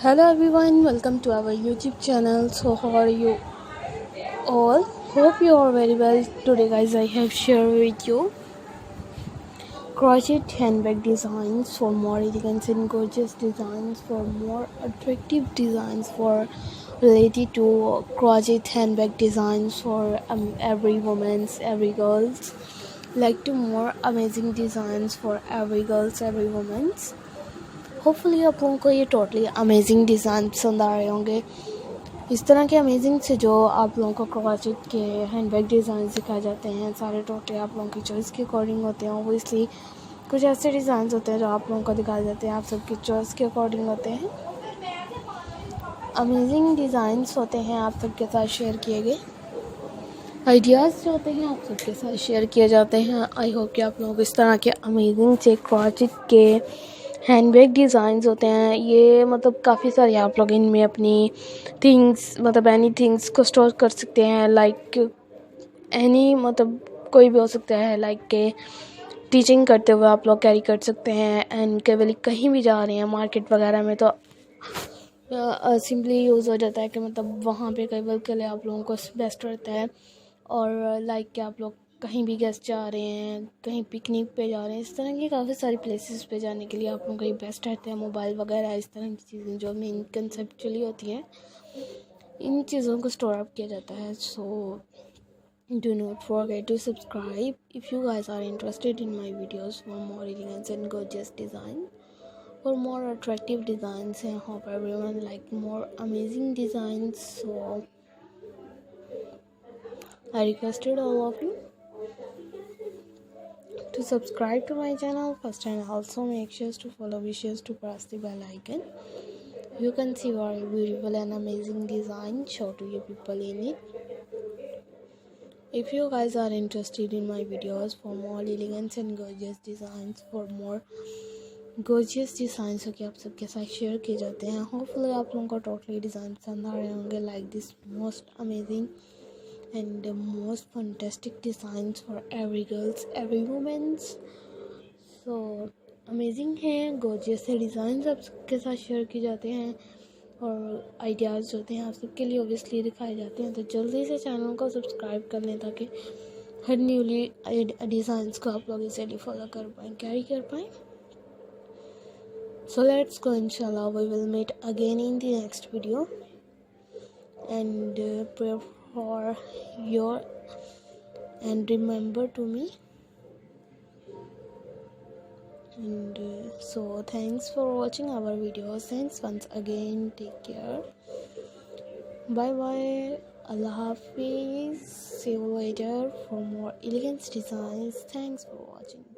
Hello everyone, welcome to our YouTube channel. So how are you all? Hope you are very well. Today guys, I have shared with you crochet handbag designs for more elegant and gorgeous designs, for more attractive designs, for related to crochet handbag designs for every woman's, every girl's, like to more amazing designs for every girl's, every woman's. Hopefully आप लोगों को ये totally amazing design पसंद आ रहे होंगे। इस तरह के अमेजिंग से जो आप लोगों को क्रोचेट के हैंडबैग डिज़ाइन सिखाए जाते हैं, सारे टोटली आप लोगों की चॉइस के अकॉर्डिंग होते हैं। वो इसलिए कुछ ऐसे डिज़ाइन होते हैं जो आप लोगों को दिखाए जाते हैं, आप सबकी चॉइस के अकॉर्डिंग होते हैं। अमेजिंग डिज़ाइंस होते हैं आप सबके साथ शेयर किए गए, आइडियाज़ जो होते हैं आप सबके साथ शेयर किए जाते हैं। आई होप कि आप लोग इस तरह के अमेजिंग से क्रोचेट के हैंडबैग डिज़ाइंस होते हैं, ये मतलब काफ़ी सारे आप लोग इनमें अपनी थिंग्स, मतलब एनी थिंग्स को स्टोर कर सकते हैं। लाइक एनी, मतलब कोई भी हो सकता है। लाइक के टीचिंग करते हुए आप लोग कैरी कर सकते हैं, एंड केवल कहीं भी जा रहे हैं मार्केट वगैरह में तो सिंपली यूज़ हो जाता है कि मतलब वहाँ पे केवल के लिए आप लोगों को बेस्ट रहता है। और लाइक कि आप लोग कहीं भी गेस्ट जा रहे हैं, कहीं पिकनिक पे जा रहे हैं, इस तरह की काफ़ी सारी प्लेसेस पे जाने के लिए आप लोगों का ये बेस्ट रहते हैं। मोबाइल वगैरह इस तरह की चीज़ें जो मेन कंसेप्चुअली होती हैं, इन चीज़ों को स्टोर अप किया जाता है। सो do not forget to subscribe if you guys are interested in my videos for more elegant and gorgeous design, for more attractive designs, and hope everyone like more amazing designs. So I requested all of you to subscribe to my channel first, and also make sure to follow, wishes to press the bell icon. You can see very beautiful and amazing design show to you people in it. If you guys are interested in my videos for more elegant and gorgeous designs, for more gorgeous designs कि आप सबके साथ share किए जाते हैं, hopefully आप लोगों को टोटली डिज़ाइन पसंद आ रहे होंगे। Like this most amazing and the most fantastic designs for every girls, every women's. So amazing है, gorgeous से डिज़ाइंस आप सबके साथ शेयर किए जाते हैं और आइडियाज़ होते हैं आप सबके लिए ओबियसली दिखाए जाते हैं। तो जल्दी से चैनल को सब्सक्राइब कर लें ताकि हर न्यूली डिज़ाइंस को आप लोग इजीली फॉलो कर पाएँ, कैरी कर पाएँ। So let's go, inshallah we will meet again in the next video, and pray for your and remember to me. And so thanks for watching our videos. Thanks once again. Take care. Bye bye. Allah Hafiz. See you later for more elegant designs. Thanks for watching.